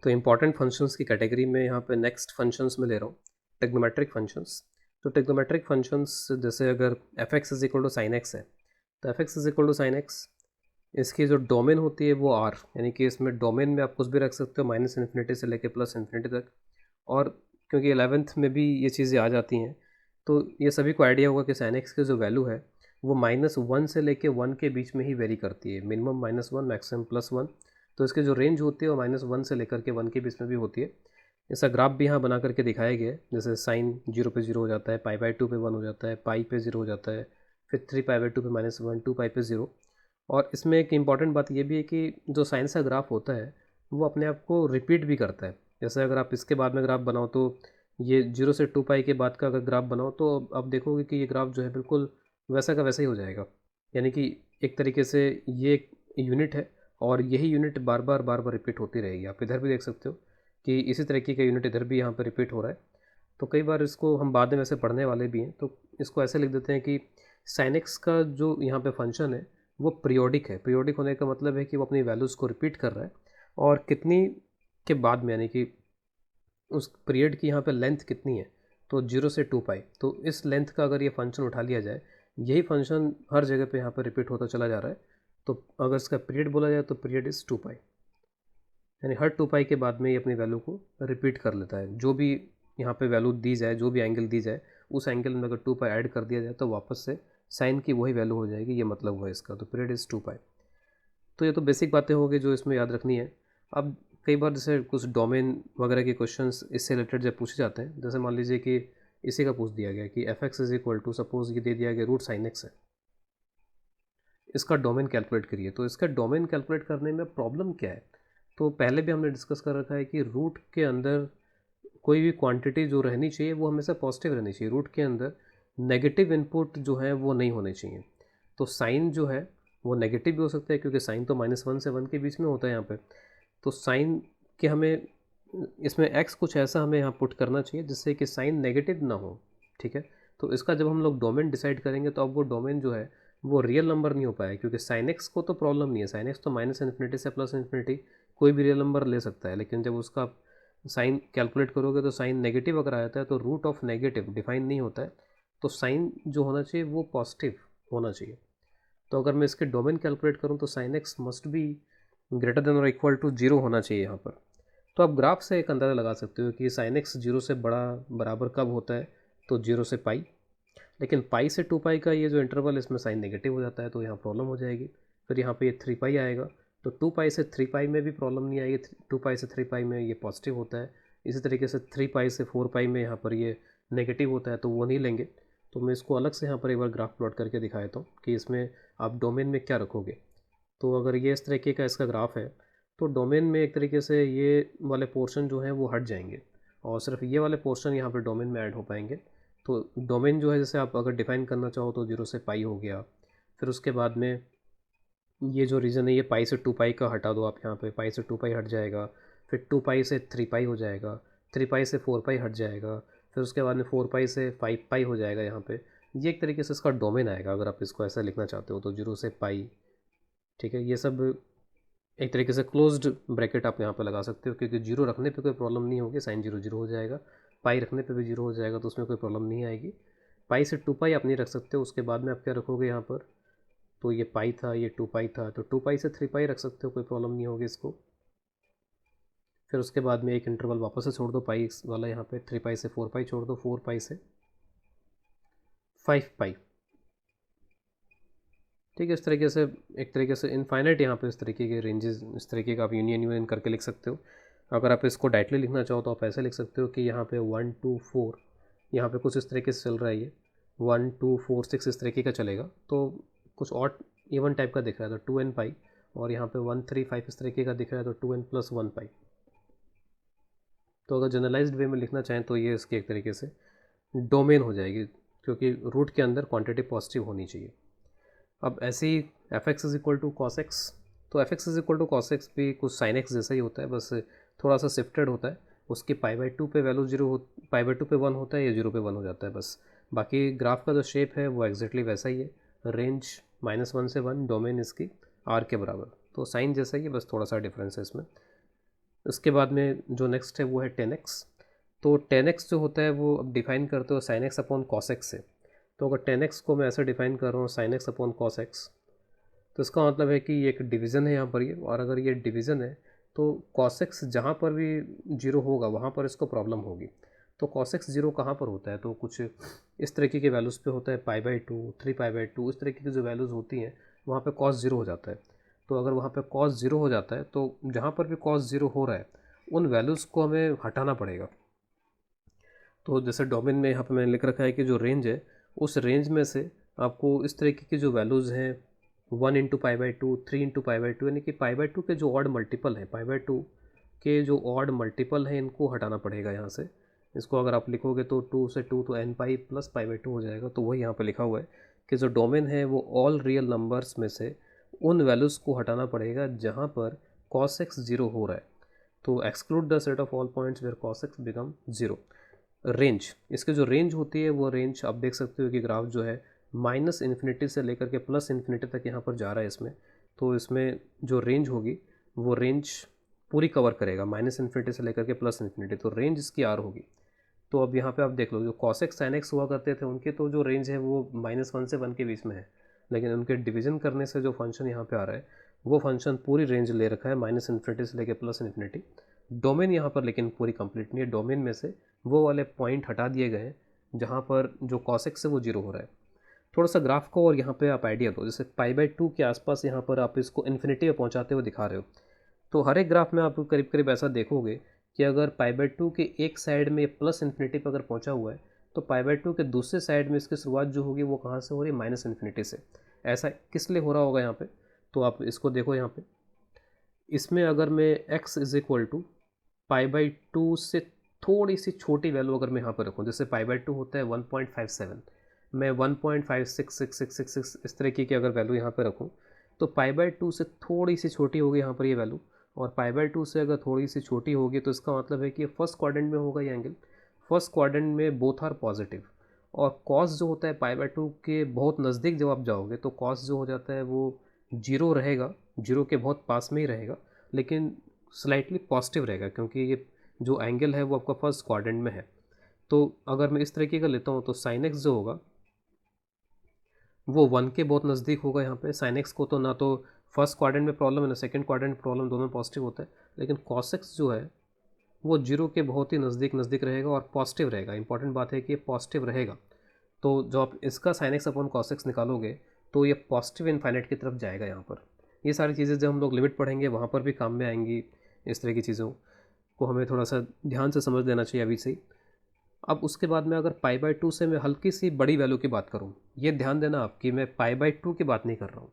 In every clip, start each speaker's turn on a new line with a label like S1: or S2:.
S1: तो important functions की category में यहाँ पे नेक्स्ट फंक्शंस में ले रहा हूँ ट्रिग्नोमेट्रिक फंक्शंस। तो ट्रिग्नोमेट्रिक फंक्शंस जैसे अगर f x is equal to sine x है तो f x is equal to sine x, इसकी जो डोमेन होती है वो आर, यानी कि इसमें डोमेन में आप कुछ भी रख सकते हो माइनस इन्फिनिटी से लेके प्लस इन्फिनिटी तक। और क्योंकि 11th में भी ये चीज़ें आ जाती हैं तो ये सभी को आइडिया होगा कि साइन एक्स की जो वैल्यू है वो -1 से लेके 1 के बीच में ही वेरी करती है, मिनिमम -1 मैक्सिमम +1। तो इसकी जो रेंज होती है वो -1 से लेकर के 1 के बीच में भी होती है। इसका ग्राफ भी यहाँ बना करके दिखाया गया है, जैसे साइन 0 पे 0 हो जाता है, पाई/2 पे 1 हो जाता है, पाई पे 0 हो जाता है, फिर 3 पाई/2 पे -1, 2 पाई पे 0। और इसमें एक इम्पॉर्टेंट बात ये भी है कि जो साइंस का ग्राफ होता है वो अपने आप को रिपीट भी करता है। जैसे अगर आप इसके बाद में ग्राफ बनाओ तो ये 0 से 2 पाई के बाद का अगर ग्राफ बनाओ तो आप देखोगे कि ये ग्राफ जो है बिल्कुल वैसा का वैसा ही हो जाएगा। यानी कि एक तरीके से ये एक यूनिट है और यही यूनिट बार बार रिपीट होती रहेगी। आप इधर भी देख सकते हो कि इसी तरीके का यूनिट इधर भी यहाँ पर रिपीट हो रहा है। तो कई बार इसको हम बाद में वैसे पढ़ने वाले भी हैं, तो इसको ऐसे लिख देते हैं कि साइन एक्स का जो यहाँ पे फंक्शन है वो पीरियोडिक है। पीरियोडिक होने का मतलब है कि वो अपनी वैल्यूज़ को रिपीट कर रहा है और कितनी के बाद में, यानी कि उस पीरियड की यहाँ पे लेंथ कितनी है, तो 0 से 2 पाई। तो इस लेंथ का अगर ये फंक्शन उठा लिया जाए, यही फंक्शन हर जगह पे यहाँ पर रिपीट होता चला जा रहा है। तो अगर इसका पीरियड बोला जाए तो पीरियड इज़ 2 पाई, यानी हर 2 पाई के बाद में ये अपनी वैल्यू को रिपीट कर लेता है। जो भी यहाँ पे वैल्यू दी जाए, जो भी एंगल दी जाए, उस एंगल में अगर 2 पाई ऐड कर दिया जाए तो वापस से साइन की वही वैल्यू हो जाएगी। ये मतलब हुआ इसका। तो पीरियड इज़ 2 पाई। तो ये तो बेसिक बातें हो गई जो इसमें याद रखनी है। अब कई बार जैसे कुछ डोमेन वगैरह के क्वेश्चंस इससे रिलेटेड जब पूछे जाते हैं, जैसे मान लीजिए कि इसी का पूछ दिया गया कि f x is equal to, suppose ये दे दिया गया रूट साइन एक्स है, इसका डोमेन कैलकुलेट करिए। तो इसका डोमेन कैलकुलेट करने में प्रॉब्लम क्या है? तो पहले भी हमने डिस्कस कर रखा है कि रूट के अंदर कोई भी क्वांटिटी जो रहनी चाहिए वो हमेशा पॉजिटिव रहनी चाहिए। रूट के अंदर नेगेटिव इनपुट जो है वो नहीं होने चाहिए। तो साइन जो है वो नेगेटिव भी हो सकता है क्योंकि साइन तो -1 से 1 के बीच में होता है यहाँ पे। तो साइन के हमें इसमें एक्स कुछ ऐसा हमें यहाँ पुट करना चाहिए जिससे कि साइन नेगेटिव ना हो। ठीक है। तो इसका जब हम लोग डोमेन डिसाइड करेंगे तो अब वो डोमेन जो है वो रियल नंबर नहीं हो पाएगा, क्योंकि साइन एक्स को तो प्रॉब्लम नहीं है। साइन एक्स तो माइनस इन्फिनिटी से प्लस इन्फिनिटी कोई भी रियल नंबर ले सकता है। लेकिन जब उसका साइन कैलकुलेट करोगे तो साइन नेगेटिव अगर आ जाता है तो रूट ऑफ नेगेटिव डिफाइन नहीं होता है। तो साइन जो होना चाहिए वो पॉजिटिव होना चाहिए। तो अगर मैं इसके डोमेन कैलकुलेट करूँ तो sine x must be greater than और इक्वल टू 0 होना चाहिए यहाँ पर। तो आप ग्राफ से एक अंदाज़ा लगा सकते हो कि साइन एक्स 0 से बड़ा बराबर कब होता है, तो 0 से पाई। लेकिन पाई से 2 पाई का ये जो इंटरवल इसमें साइन नेगेटिव हो जाता है तो यहाँ प्रॉब्लम हो जाएगी। फिर यहाँ पे ये 3 पाई आएगा, तो 2 पाई से 3 पाई में भी प्रॉब्लम नहीं आएगी। 2 पाई से 3 पाई में ये पॉजिटिव होता है। इसी तरीके से 3 पाई से 4 पाई में यहाँ पर ये नेगेटिव होता है, तो वो नहीं लेंगे। तो मैं इसको अलग से यहाँ पर एक बार ग्राफ प्लॉट करके दिखा देता हूँ कि इसमें आप डोमेन में क्या रखोगे। तो अगर ये इस तरीके का इसका ग्राफ है तो डोमेन में एक तरीके से ये वाले पोर्शन जो हैं वो हट जाएंगे और सिर्फ ये वाले पोर्शन यहाँ पे डोमेन में ऐड हो पाएंगे। तो डोमेन जो है जैसे आप अगर डिफाइन करना चाहो तो 0 से पाई हो गया। फिर उसके बाद में ये जो रीज़न है ये पाई से 2 पाई का हटा दो आप, यहाँ पे पाई से 2 पाई हट जाएगा। फिर 2 पाई से 3 पाई हो जाएगा, 3 पाई से 4 पाई हट जाएगा। फिर उसके बाद में 4 पाई से 5 पाई हो जाएगा यहाँ पे। ये एक तरीके से इसका डोमेन आएगा अगर आप इसको ऐसा लिखना चाहते हो तो 0 से पाई। ठीक है। ये सब एक तरीके से क्लोज्ड ब्रैकेट आप यहाँ पे लगा सकते हो, क्योंकि 0 रखने पे कोई प्रॉब्लम नहीं होगी, साइन 0 0 हो जाएगा। पाई रखने पे भी 0 हो जाएगा तो उसमें कोई प्रॉब्लम नहीं आएगी। पाई से 2 पाई आप नहीं रख सकते हो। उसके बाद में आप क्या रखोगे यहाँ पर, तो ये पाई था, ये 2 पाई था, तो 2 पाई से 3 पाई रख सकते हो, कोई प्रॉब्लम नहीं होगी इसको। फिर उसके बाद में एक इंटरवल वापस से छोड़ दो पाई वाला, यहाँ पे 3 पाई से 4 पाई छोड़ दो, 4 पाई से 5 पाई। ठीक है। इस तरीके से एक तरीके से इनफाइनाइट यहाँ पे इस तरीके के रेंजेस, इस तरीके का आप यूनियन यूनियन करके लिख सकते हो। अगर आप इसको डायरेक्टली लिखना चाहो तो आप ऐसे लिख सकते हो कि यहाँ पे 1 2 4, यहाँ पे कुछ इस तरीके से चल रहा है, ये 1 2 4 6 इस तरीके का चलेगा। तो कुछ ऑड इवन टाइप का दिख रहा है तो 2n पाई, और यहाँ पे 1 3 5 इस तरीके का दिख रहा है तो 2n प्लस 1 पाई। तो अगर जनरलाइज्ड वे में लिखना चाहें तो ये इसकी एक तरीके से डोमेन हो जाएगी, क्योंकि रूट के अंदर क्वांटिटी पॉजिटिव होनी चाहिए। अब ऐसे ही f x is equal to cos x, तो f x is equal to cos x भी कुछ साइन एक्स जैसा ही होता है, बस थोड़ा सा शिफ्टेड होता है। उसकी पाई/2 पे वैल्यू 0 हो, पाई/2 पे 1 होता है या 0 पे 1 हो जाता है बस। बाकी ग्राफ का जो शेप है वो एग्जैक्टली वैसा ही है, रेंज -1 से 1, डोमेन इसकी आर के बराबर। तो साइन जैसा ही है, बस थोड़ा सा डिफरेंस है इसमें। उसके बाद में जो नेक्स्ट है वो है 10x। तो 10x जो होता है वो अब डिफाइन करते हो sin x upon cos x से। तो अगर 10x को मैं ऐसे डिफाइन कर रहा हूँ sin x upon cos x, तो इसका मतलब है कि ये एक डिवीज़न है यहाँ पर ये, और अगर ये डिवीज़न है तो cos x जहाँ पर भी जीरो होगा वहाँ पर इसको प्रॉब्लम होगी। तो cos x जीरो कहाँ पर होता है, तो कुछ इस तरीके के वैल्यूज़ पे होता है, π/2, 3π/2, इस तरीके की जो वैल्यूज़ होती हैं वहाँ पे cos जीरो हो जाता है। तो अगर वहाँ पे cos जीरो हो जाता है तो जहाँ पर भी cos जीरो हो रहा है उन वैल्यूज़ को हमें हटाना पड़ेगा। तो जैसे डोमेन में यहाँ पे मैंने लिख रखा है कि जो रेंज है उस रेंज में से आपको इस तरीके की जो वैल्यूज़ हैं 1 × π/2, 3 × π/2, यानी कि π/2 के जो ऑड मल्टीपल हैं, π/2 के जो ऑड मल्टीपल हैं इनको हटाना पड़ेगा यहाँ से। इसको अगर आप लिखोगे तो 2 से 2 तो n पाई प्लस π/2 हो जाएगा। तो वही यहाँ पे लिखा हुआ है कि जो डोमेन है वो ऑल रियल नंबर्स में से उन वैल्यूज़ को हटाना पड़ेगा जहाँ पर cos x जीरो हो रहा है। तो exclude the set of all points where cos x become zero. Range, इसकी जो रेंज होती है वो रेंज आप देख सकते हो कि ग्राफ जो है माइनस इन्फिनिटी से लेकर के प्लस इन्फिनिटी तक यहाँ पर जा रहा है इसमें। तो इसमें जो रेंज होगी वो रेंज पूरी कवर करेगा माइनस इन्फिनिटी से लेकर के प्लस इन्फिनिटी, तो रेंज इसकी आर होगी। तो अब यहाँ पे आप देख लो जो cos x sin x हुआ करते थे उनके तो जो रेंज है वो -1 से 1 के बीच में है, लेकिन उनके डिवीजन करने से जो फंक्शन यहाँ पे आ रहा है वो फंक्शन पूरी रेंज ले रखा है माइनस इन्फिनिटी से लेकर प्लस इन्फिनिटी। डोमेन यहाँ पर लेकिन पूरी कंप्लीट नहीं है, डोमेन में से वो वाले पॉइंट हटा दिए गए हैं जहाँ पर जो cos x है वो जीरो हो रहा है। थोड़ा सा ग्राफ को और यहाँ पे आप आइडिया दो, जैसे π/2 के आसपास यहाँ पर आप इसको इन्फिनिटी में पहुँचाते हुए दिखा रहे हो। तो हर एक ग्राफ में आप करीब करीब ऐसा देखोगे कि अगर π/2 के एक साइड में प्लस इन्फिनिटी पर अगर पहुँचा हुआ है तो π/2 के दूसरे साइड में इसकी शुरुआत जो होगी वो कहाँ से हो रही है, माइनस इन्फिनिटी से। ऐसा किस लिए हो रहा होगा यहाँ पे, तो आप इसको देखो यहाँ पे, इसमें अगर मैं x इज इक्वल टू π/2 से थोड़ी सी छोटी वैल्यू अगर मैं यहाँ पर रखूँ, जैसे π/2 होता है 1.57, मैं 1.56666 इस तरीके की अगर वैल्यू यहाँ पर रखूँ तो π/2 से थोड़ी सी छोटी होगी यहाँ पर ये वैल्यू, और π/2 से अगर थोड़ी सी छोटी होगी तो इसका मतलब है कि ये फर्स्ट क्वाड्रेंट में होगा ये एंगल, फर्स्ट क्वाड्रेंट में बोथ आर पॉजिटिव। और कॉस जो होता है π/2 के बहुत नज़दीक जब आप जाओगे तो कॉस जो हो जाता है वो जीरो रहेगा, जीरो के बहुत पास में ही रहेगा, लेकिन स्लाइटली पॉजिटिव रहेगा क्योंकि ये जो एंगल है वो आपका फर्स्ट क्वाड्रेंट में है। तो अगर मैं इस तरीके का लेता हूँ तो sin x जो होगा वो 1 के बहुत नज़दीक होगा यहाँ पे। sin x को तो ना तो फर्स्ट क्वाड्रेंट में प्रॉब्लम है ना सेकंड क्वाड्रेंट में प्रॉब्लम, दोनों पॉजिटिव होता है, लेकिन cos x जो है वो जीरो के बहुत ही नज़दीक रहेगा और पॉजिटिव रहेगा। इंपॉर्टेंट बात है कि ये पॉजिटिव रहेगा। तो जो आप इसका sin x upon cos x निकालोगे तो ये पॉजिटिव इनफाइनाइट की तरफ जाएगा यहाँ पर। ये सारी चीज़ें जब हम लोग लिमिट पढ़ेंगे वहाँ पर भी काम में आएंगी। इस तरह की चीज़ों को हमें थोड़ा सा ध्यान से समझ लेना चाहिए अभी से ही। अब उसके बाद में अगर π/2 से मैं हल्की सी बड़ी वैल्यू की बात करूँ, ये ध्यान देना आप कि मैं π/2 की बात नहीं कर रहा हूँ,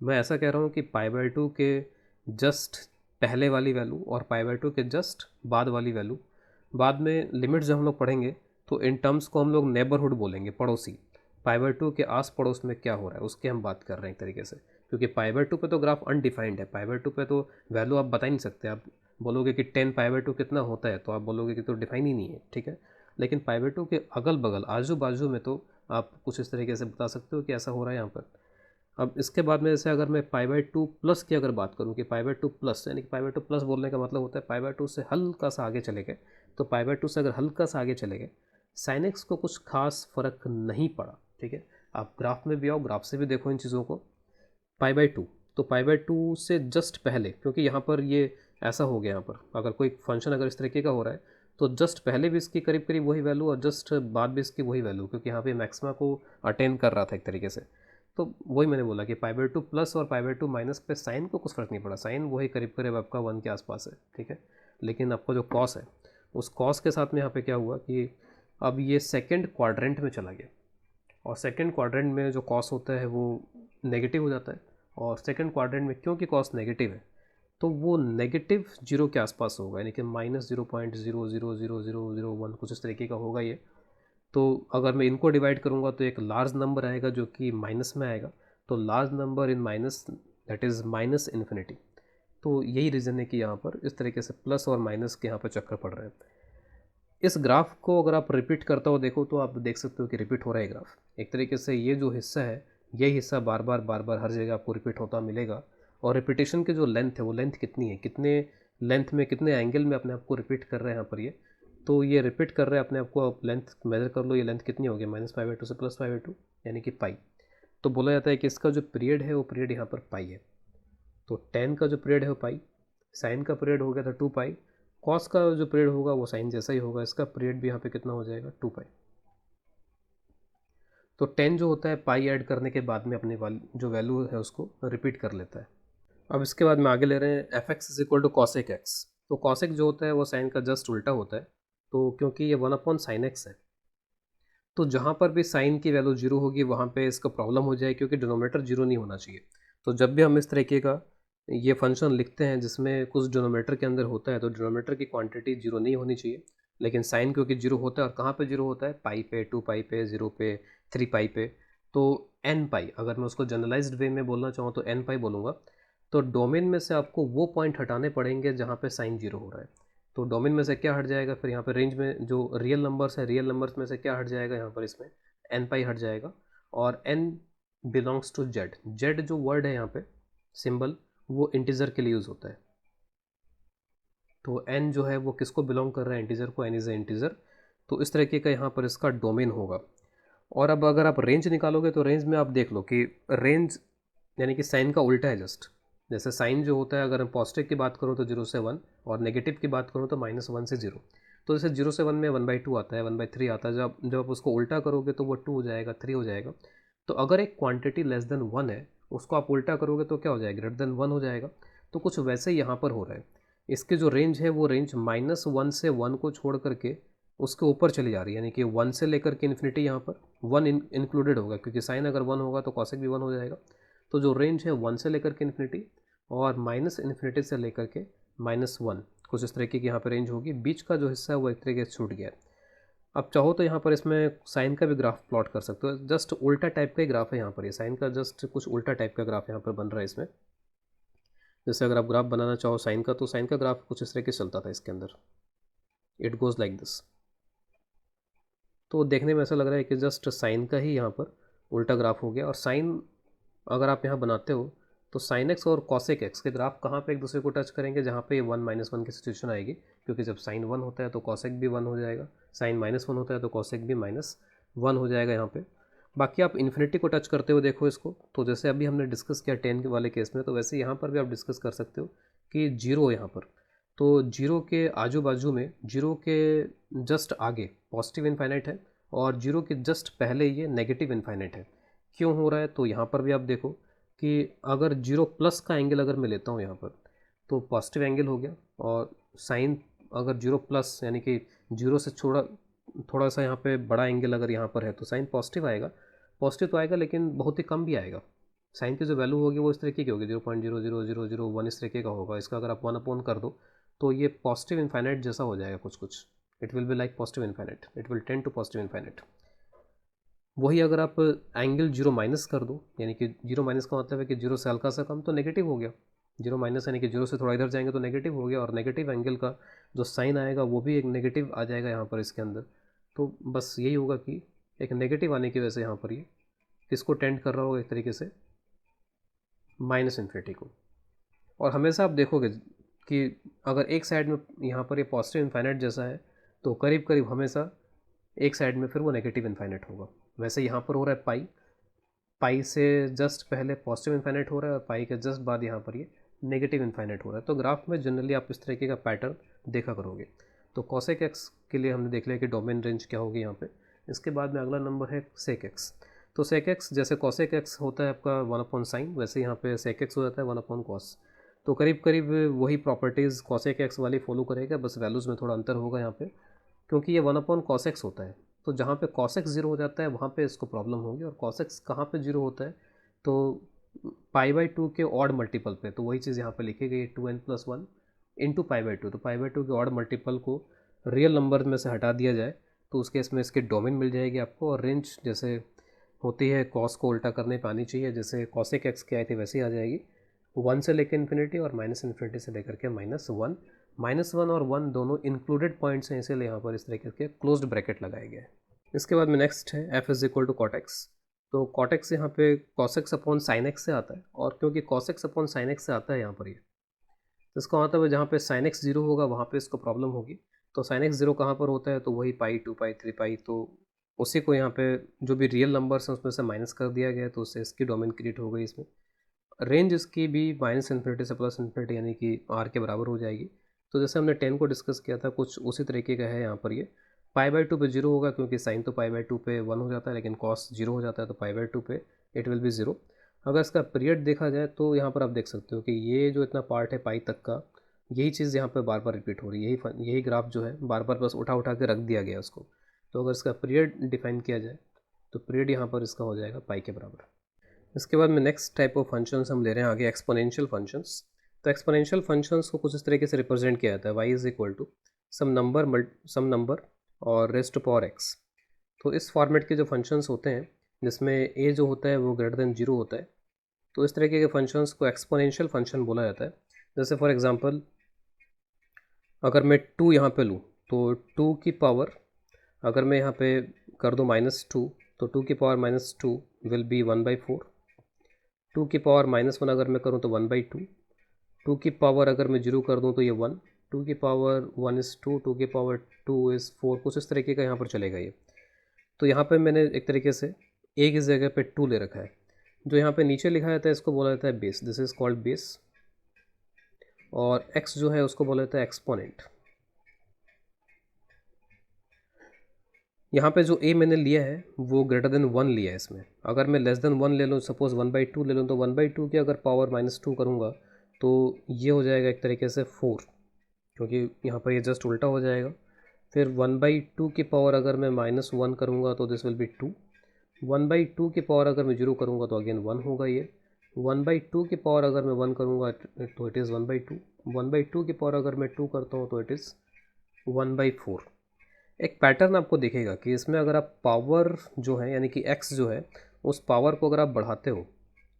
S1: मैं ऐसा कह रहा हूँ कि π/2 के जस्ट पहले वाली वैल्यू और π/2 के जस्ट बाद वाली वैल्यू। बाद में लिमिट जब हम लोग पढ़ेंगे तो इन टर्म्स को हम लोग नेबरहुड बोलेंगे, पड़ोसी। π/2 के आस पड़ोस में क्या हो रहा है उसकी हम बात कर रहे हैं एक तरीके से, क्योंकि π/2 पे तो ग्राफ अनडिफाइंड है, π/2 पे तो वैल्यू आप बता ही नहीं सकते। आप बोलोगे कि 10 π/2 कितना होता है तो आप बोलोगे कि तो डिफाइन ही नहीं है, ठीक है। लेकिन π/2 के अगल बगल आजू बाजू में तो आप कुछ इस तरीके से बता सकते हो कि ऐसा हो रहा है यहाँ पर। अब इसके बाद में जैसे अगर मैं π/2 प्लस की अगर बात करूँ कि π/2 प्लस, यानी कि π/2 प्लस बोलने का मतलब होता है π/2 से हल्का सा आगे चले गए, तो π/2 से अगर हल्का सा आगे चले गए sin x को कुछ खास फ़र्क नहीं पड़ा, ठीक है। आप ग्राफ में भी आओ, ग्राफ से भी देखो इन चीज़ों को। π/2 तो π/2 से जस्ट पहले, क्योंकि यहाँ पर ये ऐसा हो गया, यहाँ पर अगर कोई फंक्शन अगर इस तरीके का हो रहा है तो जस्ट पहले भी इसकी करीब करीब वही वैल्यू और जस्ट बाद भी इसकी वही वैल्यू, क्योंकि यहाँ पे मैक्सिमा को अटेन कर रहा था एक तरीके से। तो वही मैंने बोला कि π/2 प्लस और π/2 माइनस पे साइन को कुछ फ़र्क नहीं पड़ा, साइन वही करीब करीब आपका 1 के आसपास है, ठीक है। लेकिन आपका जो कॉस है उस कॉस के साथ में यहाँ पे क्या हुआ कि अब ये सेकंड क्वाड्रेंट में चला गया, और सेकंड क्वाड्रेंट में जो कॉस होता है वो नेगेटिव हो जाता है। और सेकंड क्वाड्रेंट में क्योंकि कॉस नेगेटिव है तो वो नेगेटिव जीरो के आसपास होगा, यानी कि -0.0000001 कुछ इस तरीके का होगा ये। तो अगर मैं इनको डिवाइड करूँगा तो एक लार्ज नंबर आएगा जो कि माइनस में आएगा, तो large number in minus that is minus infinity. तो यही रीज़न है कि यहाँ पर इस तरीके से प्लस और माइनस के यहाँ पर चक्कर पड़ रहे हैं। इस ग्राफ को अगर आप रिपीट करता हो देखो तो आप देख सकते हो कि रिपीट हो रहा है ग्राफ एक तरीके से। ये जो हिस्सा है यही हिस्सा बार बार हर जगह आपको रिपीट होता मिलेगा। और रिपीटेशन की जो लेंथ है वो लेंथ कितनी है, कितने लेंथ में कितने एंगल में अपने आप को रिपीट कर रहे हैं यहाँ पर ये, तो ये रिपीट कर रहे हैं अपने आप को। आप लेंथ मेजर कर लो, ये लेंथ कितनी होगी -π/2 से +π/2 यानी कि पाई। तो बोला जाता है कि इसका जो पीरियड है वो पीरियड यहाँ पर पाई है। तो tan का जो पीरियड है वो पाई, साइन का पीरियड हो गया था 2 पाई, कॉस का जो पीरियड होगा वो साइन जैसा ही होगा, इसका पीरियड भी यहाँ पे कितना हो जाएगा 2 पाई। तो 10 जो होता है पाई ऐड करने के बाद में अपनी जो वैल्यू है उसको रिपीट कर लेता है। अब इसके बाद में आगे ले रहे हैं f(x) = cosec x। तो cosec जो होता है वो साइन का जस्ट उल्टा होता है, तो क्योंकि ये 1/sin x है, तो जहाँ पर भी साइन की वैल्यू 0 होगी वहाँ पे इसका प्रॉब्लम हो जाए, क्योंकि डिनोमिनेटर 0 नहीं होना चाहिए। तो जब भी हम इस तरीके का ये फंक्शन लिखते हैं जिसमें कुछ डिनोमिनेटर के अंदर होता है, तो डिनोमिनेटर की क्वांटिटी 0 नहीं होनी चाहिए। लेकिन साइन क्योंकि 0 होता है, और कहाँ पे 0 होता है, पाई पे, 2 पाई पे, 0 पे, 3 पाई पे, तो n पाई, अगर मैं उसको जनरलाइज्ड वे में बोलना चाहूँ तो n पाई बोलूँगा। तो डोमेन में से आपको वो पॉइंट हटाने पड़ेंगे जहाँ पे साइन 0 हो रहा है। तो डोमेन में से क्या हट जाएगा, फिर यहाँ पे रेंज में जो रियल नंबर्स है, रियल नंबर्स में से क्या हट जाएगा, यहाँ पर इसमें n पाई हट जाएगा। और n belongs to z। z जो वर्ड है यहाँ पे सिंबल, वो इंटीजर के लिए यूज़ होता है। तो n जो है वो किसको बिलोंग कर रहा है, इंटीजर को, n इज़ ए इंटीजर। तो इस तरीके का यहाँ पर इसका डोमेन होगा। और अब अगर आप रेंज निकालोगे तो रेंज में आप देख लो कि रेंज यानी कि साइन का उल्टा है जस्ट। जैसे साइन जो होता है, अगर मैं पॉजिटिव की बात करूँ तो 0 से 1, और नेगेटिव की बात करूँ तो -1 से 0। तो जैसे 0 से 1 में 1/2 आता है, 1/3 आता है, जब आप उसको उल्टा करोगे तो वो 2 हो जाएगा, 3 हो जाएगा। तो अगर एक क्वांटिटी लेस देन 1 है, उसको आप उल्टा करोगे तो क्या हो जाएगा, ग्रेटर देन 1 हो जाएगा। तो कुछ वैसे यहाँ पर हो रहा है। इसकी जो रेंज है वो रेंज -1 से 1 को छोड़ करके उसके ऊपर चली जा रही है, यानी कि 1 से लेकर के इन्फिनिटी, यहाँ पर 1 इंक्लूडेड होगा, क्योंकि साइन अगर 1 होगा तो कॉसेक भी 1 हो जाएगा। तो जो रेंज है 1 से लेकर के इन्फिनिटी और -इन्फिनिटी से लेकर के -1, कुछ इस तरीके की यहाँ पर रेंज होगी। बीच का जो हिस्सा है वो एक तरीके से छूट गया है। अब चाहो तो यहाँ पर इसमें साइन का भी ग्राफ प्लॉट कर सकते हो, जस्ट उल्टा टाइप का ही ग्राफ है यहाँ पर, ये साइन का जस्ट कुछ उल्टा टाइप का ग्राफ यहाँ पर बन रहा है इसमें। जैसे अगर आप ग्राफ बनाना चाहो साइन का, तो साइन का ग्राफ कुछ इस तरीके से चलता था इसके अंदर, इट गोज़ लाइक दिस। तो देखने में ऐसा लग रहा है कि जस्ट साइन का ही यहाँ पर उल्टा ग्राफ हो गया। और साइन अगर आप यहाँ बनाते हो तो साइन एक्स और कॉसेक एक्स के ग्राफ कहाँ पे एक दूसरे को टच करेंगे, जहाँ पे 1 - 1 की सिचुएशन आएगी, क्योंकि जब साइन 1 होता है तो कॉसेक भी 1 हो जाएगा, साइन -1 होता है तो कॉसेक भी -1 हो जाएगा यहाँ पे। बाकी आप इन्फिनिटी को टच करते हो देखो इसको, तो जैसे अभी हमने डिस्कस किया 10 के वाले केस में, तो वैसे यहाँ पर भी आप डिस्कस कर सकते हो कि 0 यहाँ पर, तो 0 के आजू बाजू में, 0 के जस्ट आगे पॉजिटिव इनफाइनाइट है, और 0 के जस्ट पहले ये नेगेटिव इनफाइनाइट है। क्यों हो रहा है, तो यहाँ पर भी आप देखो कि अगर 0+ का एंगल अगर मैं लेता हूँ यहाँ पर, तो पॉजिटिव एंगल हो गया। और साइन अगर 0+ यानी कि 0 से थोड़ा सा यहाँ पे बड़ा एंगल अगर यहाँ पर है, तो साइन पॉजिटिव आएगा। पॉजिटिव तो आएगा लेकिन बहुत ही कम भी आएगा। साइन की जो वैल्यू होगी वो इस तरीके की होगी, 0.00001 इस तरीके का होगा। इसका अगर आप 1 कर दो तो ये पॉजिटिव इनफाइनाइट जैसा हो जाएगा कुछ कुछ। It will be like positive infinite, it will tend to positive infinite. वही अगर आप एंगल 0- कर दो, यानी कि 0- का मतलब है कि 0 से हल्का सा कम, तो नेगेटिव हो गया। 0- यानी कि 0 से थोड़ा इधर जाएंगे तो नेगेटिव हो गया, और नेगेटिव एंगल का जो साइन आएगा वो भी एक नेगेटिव आ जाएगा यहाँ पर इसके अंदर। तो बस यही होगा कि एक नेगेटिव आने की वजह से यहाँ पर ये किसको टेंड कर रहा होगा, एक तरीके से -इन्फिनिटी को। और हमेशा आप देखोगे कि अगर एक साइड में यहाँ पर ये पॉजिटिव इनफाइनाइट जैसा है, तो करीब करीब हमेशा एक साइड में फिर वो नेगेटिव इनफाइनाइट होगा। वैसे यहाँ पर हो रहा है पाई, पाई से जस्ट पहले पॉजिटिव इनफाइनाइट हो रहा है, और पाई के जस्ट बाद यहाँ पर ये नेगेटिव इनफाइनाइट हो रहा है। तो ग्राफ में जनरली आप इस तरीके का पैटर्न देखा करोगे। तो कॉसेक एक्स के लिए हमने देख लिया कि डोमेन रेंज क्या होगी यहाँ पे। इसके बाद में अगला नंबर है सेक एक्स। तो सेक एक्स, जैसे कॉसेक एक्स होता है आपका 1/sin, वैसे यहाँ पे सेक एक्स हो जाता है 1/cos। तो करीब करीब वही प्रॉपर्टीज़ कॉसेक एक्स वाली फॉलो करेगा, बस वैल्यूज़ में थोड़ा अंतर होगा यहाँ पे, क्योंकि ये 1/cos x होता है। तो जहाँ पे cos x 0 हो जाता है वहाँ पे इसको प्रॉब्लम होगी। और cos x कहाँ पे 0 होता है, तो π/2 के ऑड मल्टीपल पे। तो वही चीज़ यहाँ पे लिखी गई है, 2n+1 इंटू π/2। तो π/2 के ऑड मल्टीपल को रियल नंबर में से हटा दिया जाए तो उस केस में इसके डोमेन मिल जाएगी आपको। और रेंज जैसे होती है कॉस को उल्टा करने पे आनी चाहिए, जैसे कॉसेक एक्स की आई थी वैसे ही आ जाएगी, 1 से लेकर इन्फिनिटी और -इन्फिनिटी से लेकर के -1। -1 और 1 दोनों इंक्लूडेड पॉइंट्स हैं, इसीलिए यहाँ पर इस तरीके के क्लोज्ड ब्रैकेट लगाए गए हैं। इसके बाद में नेक्स्ट है f = cot x। तो cot x यहाँ पे cos x/sin x से आता है, और क्योंकि cos x/sin x से आता है यहाँ पर ये, तो इसका मतलब है जहाँ पे साइन एक्स 0 होगा वहाँ पे इसको प्रॉब्लम होगी। तो साइन एक्स 0 कहाँ पर होता है, तो वही पाई, 2 पाई, 3 पाई, तो उसी को यहाँ पे जो भी रियल नंबर्स हैं उसमें से माइनस कर दिया गया, तो उससे इसकी डोमेन क्रिएट हो गई इसमें। रेंज इसकी भी माइनस इन्फिनिटी से प्लस इन्फिनिटी यानी कि आर के बराबर हो जाएगी। तो जैसे हमने 10 को डिस्कस किया था, कुछ उसी तरीके का है यहाँ पर ये। पाई बाई 2 पे 0 होगा क्योंकि साइन तो पाई बाई 2 पे 1 हो जाता है, लेकिन कॉस 0 हो जाता है, तो पाई बाई 2 पे इट विल बी 0। अगर इसका पीरियड देखा जाए तो यहाँ पर आप देख सकते हो कि ये जो इतना पार्ट है पाई तक का, यही चीज़ यहाँ पर बार बार रिपीट हो रही है, यही ग्राफ जो है बार बार बस उठा उठा के रख दिया गया उसको। तो अगर इसका पीरियड डिफाइन किया जाए तो पीरियड यहाँ पर इसका हो जाएगा पाई के बराबर। इसके बाद में नेक्स्ट टाइप ऑफ फंक्शंस हम ले रहे हैं आगे, एक्सपोनेंशियल फंक्शंस। तो एक्सपोनेंशियल फंक्शंस को कुछ इस तरीके से रिप्रेजेंट किया जाता है, y is equal to some number और रेस्ट टू पावर x। तो इस फॉर्मेट के जो फंक्शंस होते हैं जिसमें a जो होता है वो ग्रेटर देन 0 होता है, तो इस तरीके के फंक्शंस को एक्सपोनेंशियल फंक्शन बोला जाता है। जैसे फॉर एग्जांपल अगर मैं 2 यहाँ पे लूँ तो 2 की पावर अगर मैं यहाँ पे कर दूँ -2, तो 2 की पावर -2 विल बी 1/4। 2 की पावर -1 अगर मैं करूँ तो 1/2। 2 की पावर अगर मैं 0 कर दूँ तो ये 1। 2 की पावर 1 इज़ 2, 2 की पावर 2 इज़ 4, कुछ इस तरीके का यहाँ पर चलेगा ये। तो यहाँ पे मैंने एक तरीके से a की जगह पे 2 ले रखा है। जो यहाँ पे नीचे लिखा जाता है इसको बोला जाता है base, this is called base. और x जो है उसको बोला जाता है एक्सपोनेंट। यहाँ पे जो a मैंने लिया है वो ग्रेटर देन 1 लिया है इसमें। अगर मैं लेस देन 1 ले लूँ, सपोज 1/2 ले लूँ, तो 1/2 की अगर पावर -2 करूँगा तो ये हो जाएगा एक तरीके से 4, क्योंकि यहाँ पर ये जस्ट उल्टा हो जाएगा। फिर 1/2 की पावर अगर मैं -1 करूँगा तो दिस विल बी 2। 1/2 की पावर अगर मैं 0 करूँगा तो अगेन 1 होगा ये। 1/2 की पावर अगर मैं 1 करूँगा तो इट इज़ 1/2। 1/2 की पावर अगर मैं 2 करता हूँ तो इट इज़ 1/4। एक पैटर्न आपको दिखेगा कि इसमें अगर आप पावर जो है यानी कि x जो है उस पावर को अगर आप बढ़ाते हो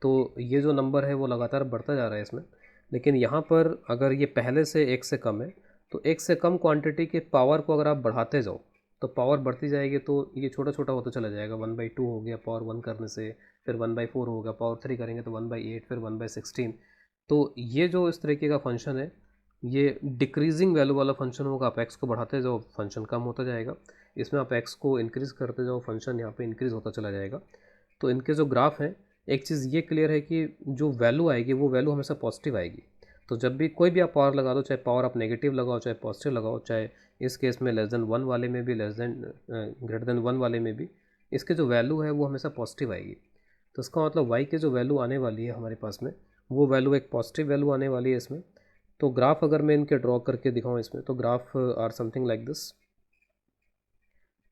S1: तो ये जो नंबर है वो लगातार बढ़ता जा रहा है इसमें। लेकिन यहाँ पर अगर ये पहले से 1 से कम है तो 1 से कम क्वांटिटी के पावर को अगर आप बढ़ाते जाओ तो पावर बढ़ती जाएगी, तो ये छोटा छोटा होता चला जाएगा। 1/2 हो गया पावर 1 करने से, फिर 1/4 होगा, पावर 3 करेंगे तो 1/8, फिर 1/16। तो ये जो इस तरीके का फंक्शन है ये डिक्रीजिंग वैल्यू वाला फंक्शन होगा। आप x को बढ़ाते जाओ फंक्शन कम होता जाएगा, इसमें आप x को इंक्रीज़ करते जाओ फंक्शन यहाँ पे इंक्रीज़ होता चला जाएगा। तो इनके जो ग्राफ हैं, एक चीज़ ये क्लियर है कि जो वैल्यू आएगी वो वैल्यू हमेशा पॉजिटिव आएगी। तो जब भी कोई भी आप पावर लगा दो, चाहे पावर आप नेगेटिव लगाओ चाहे पॉजिटिव लगाओ, चाहे इस केस में लेस देन 1 वाले में भी, लेस देन ग्रेटर देन 1 वाले में भी, इसके जो वैल्यू है वो हमेशा पॉजिटिव आएगी। तो इसका मतलब y के जो वैल्यू आने वाली है हमारे पास में वो वैल्यू एक पॉजिटिव वैल्यू आने वाली है इसमें। तो ग्राफ अगर मैं इनके ड्रॉ करके दिखाऊं इसमें, तो graph are something like this.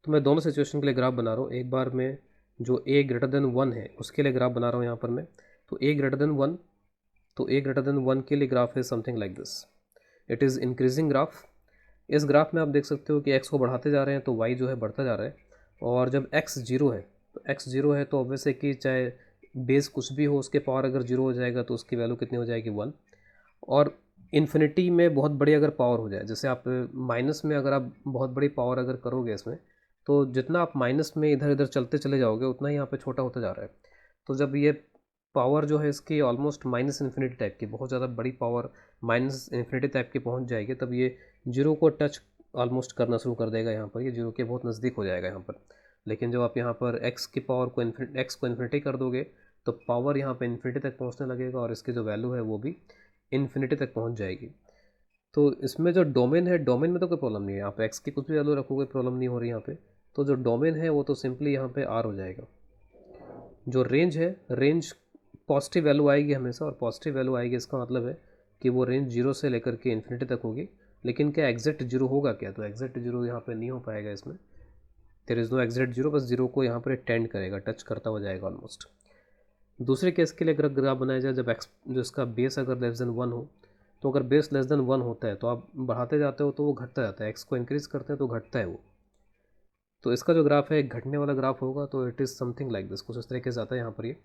S1: तो मैं दोनों सिचुएशन के लिए ग्राफ बना रहा हूँ। एक बार मैं जो a ग्रेटर देन 1 है उसके लिए ग्राफ बना रहा हूँ यहाँ पर मैं। तो a ग्रेटर देन 1, तो a ग्रेटर देन 1 के लिए ग्राफ है something like this. It is increasing graph. इस ग्राफ में आप देख सकते हो कि x को बढ़ाते जा रहे हैं तो y जो है बढ़ता जा रहा है। और जब x 0 है तो x 0 है तो ऑब्वियस है कि चाहे बेस कुछ भी हो उसके पावर अगर 0 हो जाएगा तो उसकी वैल्यू कितनी हो जाएगी 1। और इन्फिनिटी में बहुत बड़ी अगर पावर हो जाए, जैसे आप माइनस में अगर आप बहुत बड़ी पावर अगर करोगे इसमें, तो जितना आप माइनस में इधर इधर चलते चले जाओगे उतना ही यहाँ पे छोटा होता जा रहा है। तो जब ये पावर जो है इसकी ऑलमोस्ट माइनस इन्फिनिटी टाइप की, बहुत ज़्यादा बड़ी पावर माइनस इन्फिनिटी टाइप की पहुँच जाएगी, तब ये जीरो को टच ऑलमोस्ट करना शुरू कर देगा। यहाँ पर ये जीरो के बहुत नज़दीक हो जाएगा यहाँ पर। लेकिन जब आप यहाँ पर एक्स की पावर को इन्फिनिटी कर दोगे तो पावर यहाँ पर इन्फिनिटी तक पहुँचने लगेगा और इसकी जो वैल्यू है वो भी इन्फिनिटी तक पहुँच जाएगी। तो इसमें जो डोमेन है, डोमेन में तो कोई प्रॉब्लम नहीं है, आप एक्स की कुछ भी वैल्यू रखोगे प्रॉब्लम नहीं हो रही यहाँ पे। तो जो डोमेन है वो तो सिंपली यहाँ पे आर हो जाएगा। जो रेंज है, रेंज पॉजिटिव वैल्यू आएगी हमेशा, और पॉजिटिव वैल्यू आएगी इसका मतलब है कि वो रेंज जीरो से लेकर के इन्फिनिटी तक होगी। लेकिन क्या एग्जैक्ट जीरो होगा क्या, तो एग्जैक्ट जीरो यहाँ पे नहीं हो पाएगा इसमें। There is no exact zero, बस जीरो को यहाँ पर टेंड करेगा, टच करता हो जाएगा ऑलमोस्ट। दूसरे केस के लिए अगर ग्राफ बनाया जाए जब एक्स जो इसका बेस अगर लेस देन 1 हो, तो अगर बेस लेस देन 1 होता है तो आप बढ़ाते जाते हो तो वो घटता जाता है, एक्स को इंक्रीज़ करते हैं तो घटता है वो। तो इसका जो ग्राफ है एक घटने वाला ग्राफ होगा। तो it is something like this, कुछ इस तरीके से आता है यहाँ पर ये।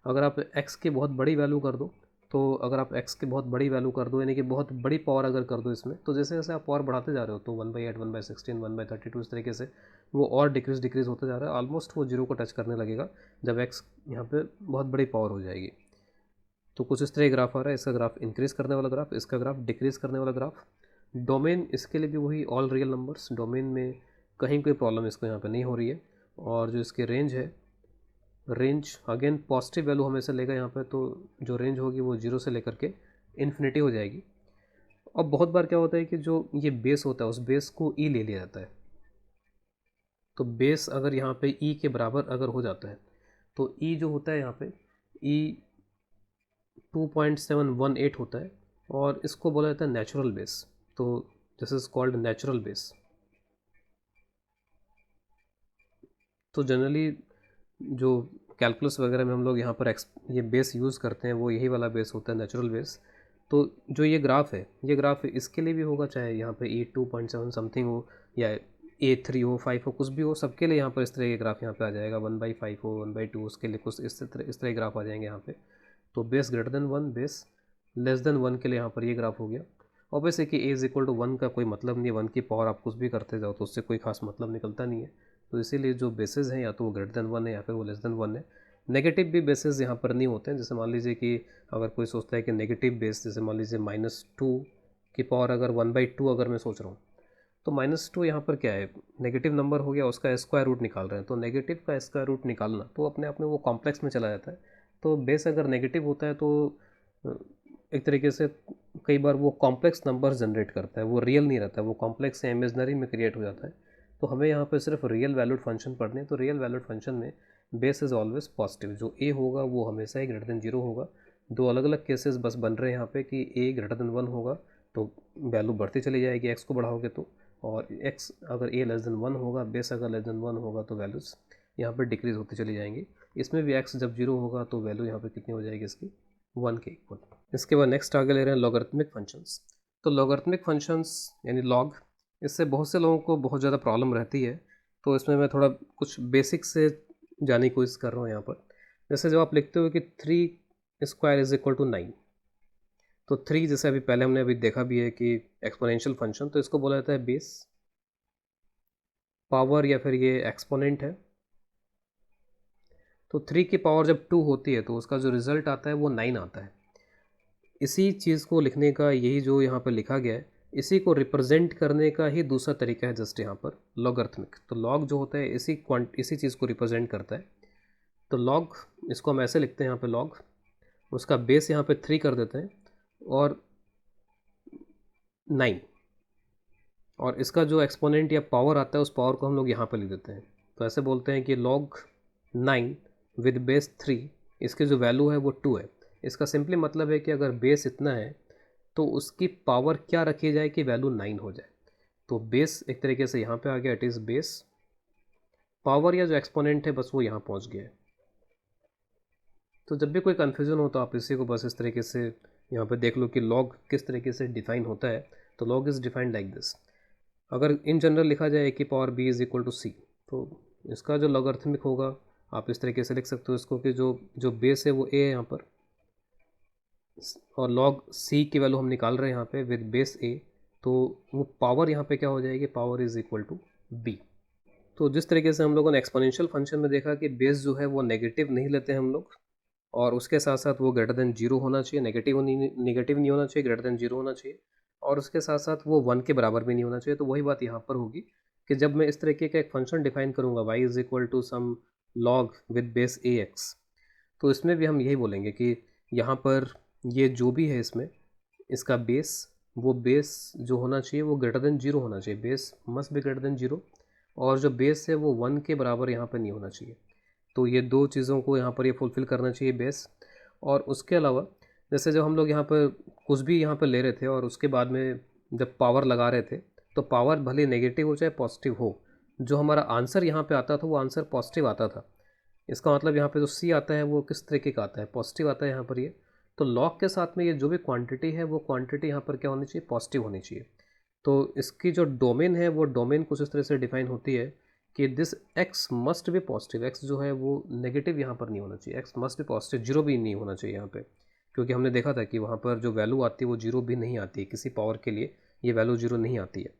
S1: अगर आप एक्स की बहुत बड़ी वैल्यू कर दो, तो अगर आप एक्स की बहुत बड़ी वैल्यू कर दो यानी कि बहुत बड़ी पावर अगर कर दो इसमें, तो जैसे जैसे आप पावर बढ़ाते जा रहे हो तो 1/8, 1/16, 1/32 इस तरीके से वो और डिक्रीज़ होता जा रहा है। ऑलमोस्ट वो जीरो को टच करने लगेगा जब एक्स यहाँ पे बहुत बड़ी पावर हो जाएगी। तो कुछ इस तरह ग्राफ आ रहा है, इसका ग्राफ इंक्रीज़ करने वाला ग्राफ, इसका ग्राफ डिक्रीज़ करने वाला ग्राफ। डोमेन इसके लिए भी वही ऑल रियल नंबर्स, डोमेन में कहीं कोई प्रॉब्लम इसको यहाँ पे नहीं हो रही है। और जो इसकी रेंज है, रेंज अगेन पॉजिटिव वैल्यू हमेशा लेगा यहाँ पे, तो जो रेंज होगी वो 0 से लेकर के इन्फिनिटी हो जाएगी। और बहुत बार क्या होता है कि जो ये बेस होता है उस बेस को ई ले लिया जाता है। तो बेस अगर यहाँ पे ई के बराबर अगर हो जाता है तो ई जो होता है यहाँ पे ई 2.718 होता है, और इसको बोला जाता है नेचुरल बेस। तो this is called natural base. तो जनरली जो कैलकुलस वगैरह में हम लोग यहाँ पर ये बेस यूज़ करते हैं वो यही वाला बेस होता है, नेचुरल बेस। तो जो ये ग्राफ है, ये ग्राफ इसके लिए भी होगा, चाहे यहाँ पे ए 2.7 समथिंग हो या A3 हो, 5 हो, कुछ भी हो, सबके लिए यहाँ पर इस तरह के ग्राफ यहाँ पे आ जाएगा। 1/5 हो, 1/2, उसके लिए कुछ इस तरह के ग्राफ आ जाएंगे यहाँ पे। तो base greater than 1, base less than 1 के लिए यहाँ पर ये ग्राफ हो गया। ऑब्वियसली कि A=1 का कोई मतलब नहीं है, 1 की पावर आप कुछ भी करते जाओ तो उससे कोई खास मतलब निकलता नहीं है। तो इसीलिए जो बेसिस हैं या तो वो ग्रेटर देन 1 है या फिर वो लेस देन 1 है। नेगेटिव भी बेसिस यहाँ पर नहीं होते हैं। जैसे मान लीजिए कि अगर कोई सोचता है कि नेगेटिव बेस, जैसे मान लीजिए -2 की पावर अगर 1/2 अगर मैं सोच रहा हूँ, तो -2 यहाँ पर क्या है, नेगेटिव नंबर हो गया, उसका स्क्वायर रूट निकाल रहे हैं। तो नेगेटिव का स्क्वायर रूट निकालना तो अपने आप में वो कॉम्प्लेक्स में चला जाता है। तो बेस अगर नेगेटिव होता है तो एक तरीके से कई बार वो कॉम्प्लेक्स नंबर जनरेट करता है, वो रियल नहीं रहता है, वो कॉम्प्लेक्स या इमेजनरी में क्रिएट हो जाता है। तो हमें यहाँ पे सिर्फ रियल वैल्यूड फंक्शन पढ़ने हैं। तो रियल वैल्यूड फंक्शन में बेस इज़ ऑलवेज पॉजिटिव, जो ए होगा वो हमेशा ही ग्रेटर देन 0 होगा। दो अलग अलग केसेस बस बन रहे हैं यहाँ पे कि ए ग्रेटर देन 1 होगा तो वैल्यू बढ़ती चली जाएगी एक्स को बढ़ाओगे तो, और एक्स अगर ए लेस देन 1 होगा, बेस अगर लेस देन 1 होगा तो वैल्यूज़ यहाँ पर डिक्रीज़ होती चली जाएंगी। इसमें भी एक्स जब 0 होगा तो वैल्यू यहाँ पर कितनी हो जाएगी इसकी, 1 के इक्वल। इसके बाद नेक्स्ट आगे ले रहे हैं लॉगरिथमिक फंक्शंस। तो लॉगरिथमिक फंक्शंस यानी लॉग, इससे बहुत से लोगों को बहुत ज़्यादा प्रॉब्लम रहती है। तो इसमें मैं थोड़ा कुछ बेसिक से जाने की कोशिश कर रहा हूँ यहाँ पर। जैसे जब आप लिखते हो कि 3² = 9, तो 3 जैसे अभी पहले हमने अभी देखा भी है कि एक्सपोनेंशियल फंक्शन, तो इसको बोला जाता है बेस, पावर या फिर ये एक्सपोनेंट है। तो 3 की पावर जब 2 होती है तो उसका जो रिज़ल्ट आता है वो 9 आता है। इसी चीज़ को लिखने का यही जो यहाँ पर लिखा गया है, इसी को रिप्रेजेंट करने का ही दूसरा तरीका है जस्ट यहाँ पर लॉगरिथमिक। तो लॉग जो होता है इसी चीज़ को रिप्रेजेंट करता है। तो लॉग इसको हम ऐसे लिखते हैं यहाँ पे लॉग, उसका बेस यहाँ पे 3 कर देते हैं और 9, और इसका जो एक्सपोनेंट या पावर आता है उस पावर को हम लोग यहाँ पर लिख देते हैं। तो ऐसे बोलते हैं कि लॉग 9 विद बेस 3, इसके जो वैल्यू है वो 2 है। इसका सिंपली मतलब है कि अगर बेस इतना है तो उसकी पावर क्या रखी जाए कि वैल्यू 9 हो जाए। तो बेस एक तरीके से यहाँ पे आ गया, इट इज़ बेस, पावर या जो एक्सपोनेंट है बस वो यहाँ पहुँच गया है। तो जब भी कोई कन्फ्यूज़न हो तो आप इसी को बस इस तरीके से यहाँ पे देख लो कि लॉग किस तरीके से डिफाइन होता है। तो log is defined like this. अगर इन जनरल लिखा जाए कि पावर b = c, तो इसका जो लॉगरिथमिक होगा आप इस तरीके से लिख सकते हो इसको कि जो बेस है वो a है यहाँ पर, और लॉग c की वैल्यू हम निकाल रहे हैं यहाँ पे विद बेस a, तो वो पावर यहाँ पे क्या हो जाएगी, power is equal to b। तो जिस तरीके से हम लोगों ने एक्सपोनेंशियल फंक्शन में देखा कि बेस जो है वो नेगेटिव नहीं लेते हम लोग, और उसके साथ साथ वो ग्रेटर देन 0 होना चाहिए, नेगेटिव नहीं होना चाहिए, ग्रेटर देन 0 होना चाहिए, और उसके साथ साथ वो 1 के बराबर भी नहीं होना चाहिए। तो वही बात यहाँ पर होगी कि जब मैं इस तरीके का एक फंक्शन डिफाइन करूँगा y = some log with base ax, तो इसमें भी हम यही बोलेंगे कि यहाँ पर ये जो भी है इसमें इसका बेस, वो बेस जो होना चाहिए वो ग्रेटर देन 0 होना चाहिए, base must be greater than 0, और जो बेस है वो 1 के बराबर यहाँ पर नहीं होना चाहिए। तो ये दो चीज़ों को यहाँ पर ये फुलफ़िल करना चाहिए बेस। और उसके अलावा जैसे जब हम लोग यहाँ पर कुछ भी यहाँ पर ले रहे थे और उसके बाद में जब पावर लगा रहे थे, तो पावर भले नेगेटिव हो चाहे पॉजिटिव हो, जो हमारा आंसर यहाँ पे आता था वो आंसर पॉजिटिव आता था। इसका मतलब यहाँ पे जो सी आता है वो किस तरीके का आता है, पॉजिटिव आता है यहाँ पर ये। तो लॉग के साथ में ये जो भी क्वांटिटी है वो क्वांटिटी यहाँ पर क्या होनी चाहिए, पॉजिटिव होनी चाहिए। तो इसकी जो डोमेन है वो डोमेन कुछ इस तरह से डिफाइन होती है कि this x must be positive, x जो है वो नेगेटिव यहाँ पर नहीं होना चाहिए, एक्स मस्ट बी पॉजिटिव, 0 भी नहीं होना चाहिए यहाँ पे, क्योंकि हमने देखा था कि वहाँ पर जो वैल्यू आती है वो 0 भी नहीं आती है, किसी पावर के लिए ये वैल्यू 0 नहीं आती है।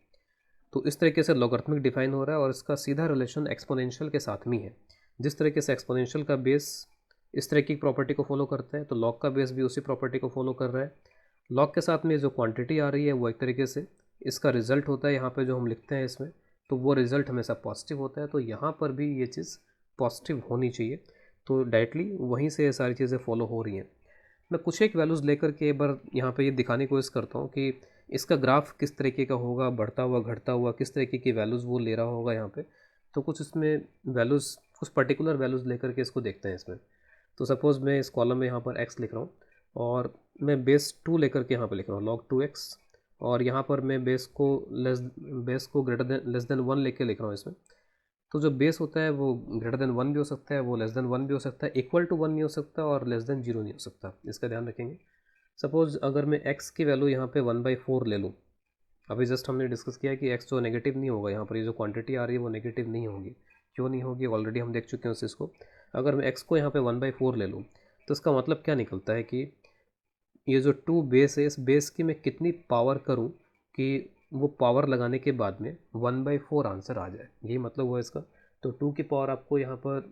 S1: तो इस तरीके से लॉगरिथमिक डिफाइन हो रहा है और इसका सीधा रिलेशन एक्सपोनेंशियल के साथ में है। जिस तरीके से एक्सपोनेंशियल का बेस इस तरह की प्रॉपर्टी को फॉलो करता है, तो लॉग का बेस भी उसी प्रॉपर्टी को फॉलो कर रहा है। लॉग के साथ में जो क्वांटिटी आ रही है वो एक तरीके से इसका रिजल्ट होता है, यहाँ पे जो हम लिखते हैं इसमें, तो वो रिजल्ट हमेशा पॉजिटिव होता है। तो यहाँ पर भी ये चीज़ पॉजिटिव होनी चाहिए, तो डायरेक्टली वहीं से ये सारी चीज़ें फॉलो हो रही हैं। मैं कुछ एक वैल्यूज़ लेकर के एक बार यहाँ पे ये दिखाने की कोशिश करता हूँ कि इसका ग्राफ किस तरीके का होगा, बढ़ता हुआ घटता हुआ, किस तरीके की वैल्यूज़ वो ले रहा होगा यहाँ पे। तो कुछ इसमें वैल्यूज़, कुछ पर्टिकुलर वैल्यूज़ लेकर के इसको देखते हैं इसमें। तो सपोज़ मैं इस कॉलम में यहाँ पर x लिख रहा हूँ और मैं बेस 2 लेकर के यहाँ पर लिख रहा हूँ log 2x, और यहाँ पर मैं बेस को ग्रेटर देन लेस देन 1 लेके लिख रहा हूँ इसमें। तो जो बेस होता है वो ग्रेटर देन 1 भी हो सकता है, वो लेस देन 1 भी हो सकता है, इक्वल टू 1 नहीं हो सकता और लेस देन 0 नहीं हो सकता, इसका ध्यान रखेंगे। सपोज़ अगर मैं x की वैल्यू यहाँ पे 1/4 ले लूँ, अभी जस्ट हमने डिस्कस किया कि x जो नेगेटिव नहीं होगा, यहाँ पर ये जो क्वांटिटी आ रही है वो नेगेटिव नहीं होगी। क्यों नहीं होगी, ऑलरेडी हम देख चुके हैं उस चीज़ को। अगर मैं x को यहाँ पे 1/4 ले लूँ तो इसका मतलब क्या निकलता है कि ये जो 2 बेस है, इस बेस की मैं कितनी पावर करूँ कि वो पावर लगाने के बाद में 1/4 आंसर आ जाए, यही मतलब हुआ इसका। तो 2 की पावर आपको यहाँ पर,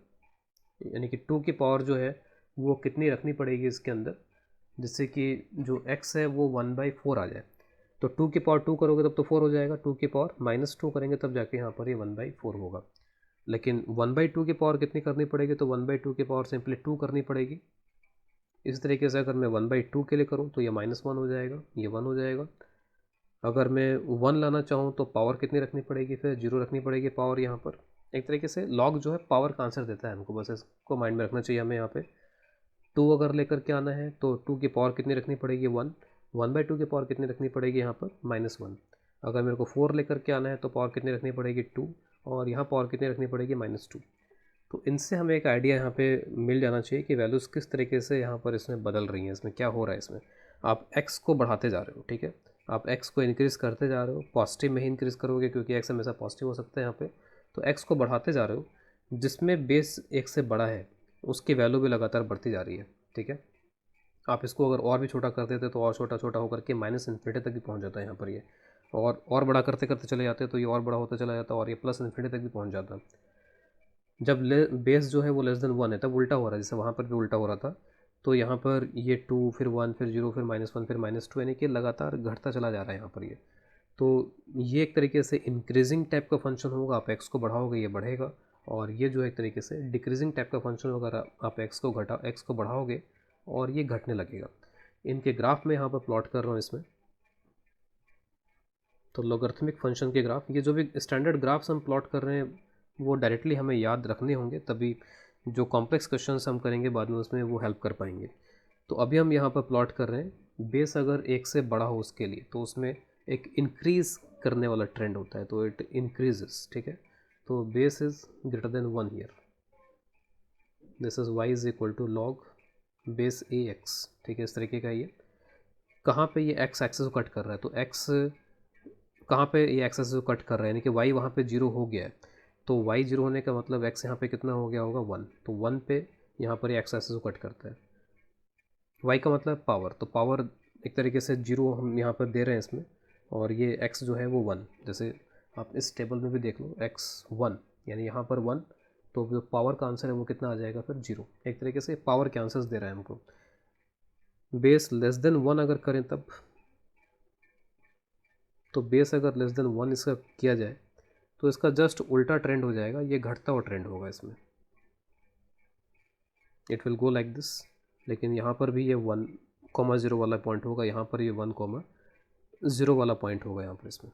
S1: यानी कि 2 की पावर जो है वो कितनी रखनी पड़ेगी इसके अंदर, जिससे कि जो x है वो 1/4 आ जाए। तो 2 की पावर 2 करोगे तब तो 4 हो जाएगा, 2 की पावर -2 करेंगे तब जाके यहाँ पर ये 1/4 होगा। लेकिन 1/2 की पावर कितनी करनी पड़ेगी, तो 1/2 की पावर सिंपली 2 करनी पड़ेगी। इस तरीके से अगर मैं 1/2 के लिए करूँ तो ये -1 हो जाएगा, ये 1 हो जाएगा। अगर मैं 1 लाना चाहूँ तो पावर कितनी रखनी पड़ेगी, फिर 0 रखनी पड़ेगी पावर यहाँ पर। एक तरीके से लॉग जो है पावर का आंसर देता है हमको, बस इसको माइंड में रखना चाहिए हमें। यहाँ पे 2 अगर लेकर के आना है तो 2 की पावर कितनी रखनी पड़ेगी, 1। 1/2 की पावर कितनी रखनी पड़ेगी यहाँ पर, -1। अगर मेरे को 4 लेकर के आना है तो पावर कितनी रखनी पड़ेगी, 2, और यहाँ पावर कितनी रखनी पड़ेगी, -2। तो इनसे हमें एक आइडिया यहाँ पे मिल जाना चाहिए कि वैल्यूज़ किस तरीके से यहाँ पर इसमें बदल रही हैं, इसमें क्या हो रहा है। इसमें आप x को बढ़ाते जा रहे हो, ठीक है, आप x को इंक्रीज़ करते जा रहे हो, पॉजिटिव में ही इंक्रीज़ करोगे क्योंकि x हमेशा पॉजिटिव हो सकता है यहाँ पे। तो x को बढ़ाते जा रहे हो, जिसमें बेस 1 से बड़ा है उसकी वैल्यू भी लगातार बढ़ती जा रही है, ठीक है। आप इसको अगर और भी छोटा कर देते तो और छोटा छोटा होकर के -इन्फिनिटी तक भी पहुँच जाता है यहाँ पर ये, और बड़ा करते करते चले जाते तो ये और बड़ा होता चला जाता और ये +इन्फिनिटी तक भी पहुँच जाता। जब बेस जो है वो लेस देन 1 है तब उल्टा हो रहा है, जैसे वहाँ पर भी उल्टा हो रहा था। तो यहाँ पर ये 2 फिर 1 फिर 0 फिर -1 फिर -2, यानी कि लगातार घटता चला जा रहा है यहाँ पर ये। तो ये एक तरीके से इंक्रीजिंग टाइप का फंक्शन होगा, आप x को बढ़ाओगे ये बढ़ेगा, और ये जो एक तरीके से डिक्रीजिंग टाइप का फंक्शन होगा, आप x को बढ़ाओगे और ये घटने लगेगा। इनके ग्राफ में यहाँ पर प्लॉट कर रहा हूँ इसमें। तो लॉगरिथमिक फंक्शन के ग्राफ, ये जो भी स्टैंडर्ड ग्राफ्स हम प्लॉट कर रहे हैं वो डायरेक्टली हमें याद रखने होंगे, तभी जो कॉम्प्लेक्स क्वेश्चंस हम करेंगे बाद में उसमें वो हेल्प कर पाएंगे। तो अभी हम यहाँ पर प्लॉट कर रहे हैं, बेस अगर 1 से बड़ा हो उसके लिए तो उसमें एक इंक्रीज़ करने वाला ट्रेंड होता है, तो इट इंक्रीजेस, ठीक है। तो base is greater than 1 here, this is y is equal to log base ax, ठीक है। इस तरीके का ये कहाँ पे ये x एक्सेस को कट कर रहा है, तो x कहाँ पे ये एक्सेस को कट कर रहा है, यानी कि y वहाँ पे 0 हो गया है। तो y 0 होने का मतलब x यहाँ पे कितना हो गया होगा, 1। तो 1 पे यहाँ पर ये x एक्सेस को कट करता है। y का मतलब पावर, तो पावर एक तरीके से 0 हम यहाँ पर दे रहे हैं इसमें, और ये x जो है वो 1। जैसे आप इस टेबल में भी देख लो x 1, यानी यहाँ पर 1, तो जो पावर का आंसर है वो कितना आ जाएगा फिर 0। एक तरीके से पावर के आंसर्स दे रहा है हमको। बेस लेस देन 1 अगर करें तब, तो बेस अगर लेस देन 1 इसका किया जाए तो इसका जस्ट उल्टा ट्रेंड हो जाएगा, ये घटता हुआ ट्रेंड होगा इसमें, it will go like this. लेकिन यहाँ पर भी ये 1,0 वाला पॉइंट होगा, यहाँ पर ये 1,0 वाला पॉइंट होगा यहाँ पर इसमें।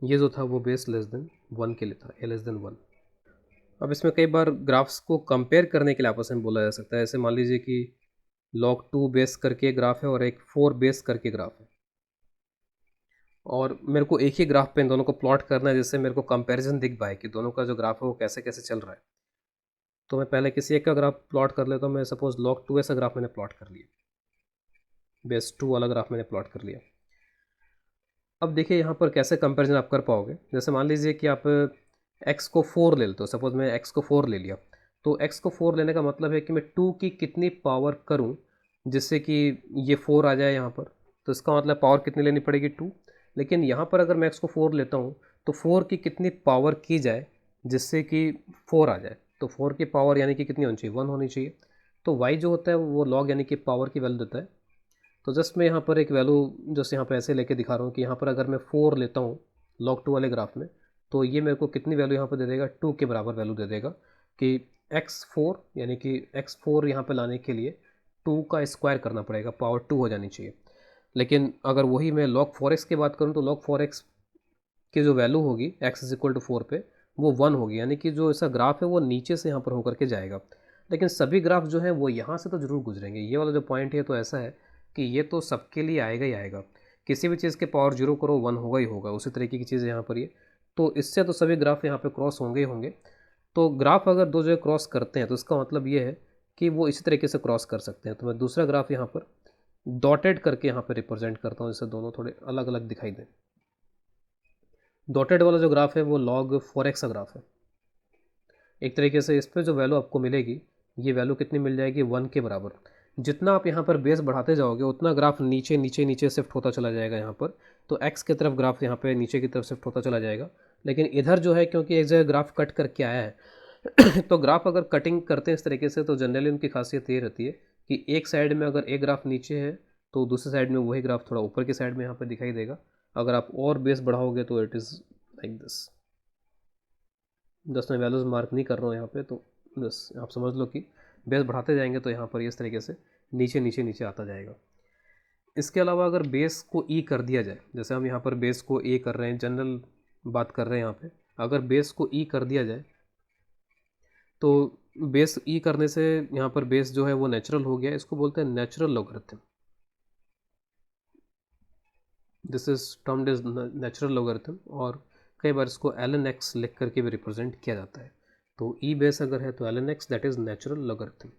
S1: ये जो था वो बेस लेस देन 1 के लिए था, ए लेस देन 1। अब इसमें कई बार ग्राफ्स को कंपेयर करने के लिए आपस में बोला जा सकता है। ऐसे मान लीजिए कि log 2 बेस करके ग्राफ है और एक 4 बेस करके ग्राफ है, और मेरे को एक ही ग्राफ पे इन दोनों को प्लॉट करना है जिससे मेरे को कंपैरिजन दिख पाए कि दोनों का जो ग्राफ है वो कैसे कैसे चल रहा है। तो मैं पहले किसी एक का ग्राफ प्लॉट कर लेता हूँ। मैं सपोज log 2 ऐसा ग्राफ मैंने प्लॉट कर लिया, बेस 2 वाला ग्राफ मैंने प्लॉट कर लिया। अब देखिए यहाँ पर कैसे कंपैरिजन आप कर पाओगे। जैसे मान लीजिए कि आप x को 4 ले लेते हो, सपोज मैं x को 4 ले लिया, तो x को 4 लेने का मतलब है कि मैं 2 की कितनी पावर करूँ जिससे कि ये 4 आ जाए यहाँ पर, तो इसका मतलब पावर कितनी लेनी पड़ेगी, 2। लेकिन यहाँ पर अगर मैं x को 4 लेता हूँ तो 4 की कितनी पावर की जाए जिससे कि 4 आ जाए, तो 4 की पावर यानी कि कितनी होनी चाहिए, 1 होनी चाहिए। तो y जो होता है वो log यानी कि पावर की वैल्यू देता है। तो जस्ट मैं यहाँ पर एक वैल्यू जस्ट यहाँ पर ऐसे लेके दिखा रहा हूँ कि यहाँ पर अगर मैं 4 लेता हूँ log 2 वाले ग्राफ में, तो ये मेरे को कितनी वैल्यू यहाँ पर दे देगा, 2 के बराबर वैल्यू दे देगा कि x4 यानी कि x4 यहाँ पर लाने के लिए 2 का स्क्वायर करना पड़ेगा, पावर 2 हो जानी चाहिए। लेकिन अगर वही मैं log 4x की बात करूँ तो log 4x की जो वैल्यू होगी x इज इक्वल टू 4 पे वो 1 होगी, यानी कि जो ऐसा ग्राफ है वो नीचे से यहाँ पर होकर के जाएगा। लेकिन सभी ग्राफ जो है वो यहाँ से तो ज़रूर गुजरेंगे। ये वाला जो पॉइंट है तो ऐसा है कि ये तो सबके लिए आएगा ही आएगा, किसी भी चीज़ के पावर 0 करो 1 होगा ही होगा, उसी तरीके की चीज़ यहाँ पर ये। तो इससे तो सभी ग्राफ यहाँ पर क्रॉस होंगे ही होंगे। तो ग्राफ अगर दो जगह क्रॉस करते हैं तो इसका मतलब ये है कि वो इसी तरीके से क्रॉस कर सकते हैं। तो मैं दूसरा ग्राफ यहाँ पर डॉटेड करके यहाँ पर रिप्रेजेंट करता हूँ, जिससे दोनों थोड़े अलग अलग दिखाई दें। डॉटेड वाला जो ग्राफ है वो log 4x का ग्राफ है। एक तरीके से इस पर जो वैल्यू आपको मिलेगी, ये वैल्यू कितनी मिल जाएगी, 1 के बराबर। जितना आप यहाँ पर बेस बढ़ाते जाओगे उतना ग्राफ नीचे नीचे नीचे शिफ्ट होता चला जाएगा यहाँ पर। तो x की तरफ ग्राफ यहाँ पे नीचे की तरफ शिफ्ट होता चला जाएगा। लेकिन इधर जो है क्योंकि एक जगह ग्राफ कट करके आया है तो ग्राफ अगर कटिंग करते हैं इस तरीके से तो जनरली उनकी खासियत ये रहती है कि एक साइड में अगर एक ग्राफ नीचे है तो दूसरी साइड में वही ग्राफ थोड़ा ऊपर की साइड में यहाँ पर दिखाई देगा। अगर आप और बेस बढ़ाओगे तो इट इज़ लाइक दिस। मैं वैल्यूज़ मार्क नहीं कर रहा हूँ यहाँ पे, तो बस आप समझ लो कि बेस बढ़ाते जाएंगे तो यहाँ पर इस तरीके से नीचे नीचे नीचे आता जाएगा। इसके अलावा अगर बेस को ई कर दिया जाए, जैसे हम यहाँ पर बेस को ए कर रहे हैं, जनरल बात कर रहे हैं यहाँ पे, अगर बेस को ई कर दिया जाए तो बेस ई करने से यहाँ पर बेस जो है वो नेचुरल हो गया, इसको बोलते हैं natural logarithm. This is termed as natural logarithm, और कई बार इसको ln x लिख करके भी रिप्रेजेंट किया जाता है। तो ई बेस अगर है तो ln x that is natural logarithm.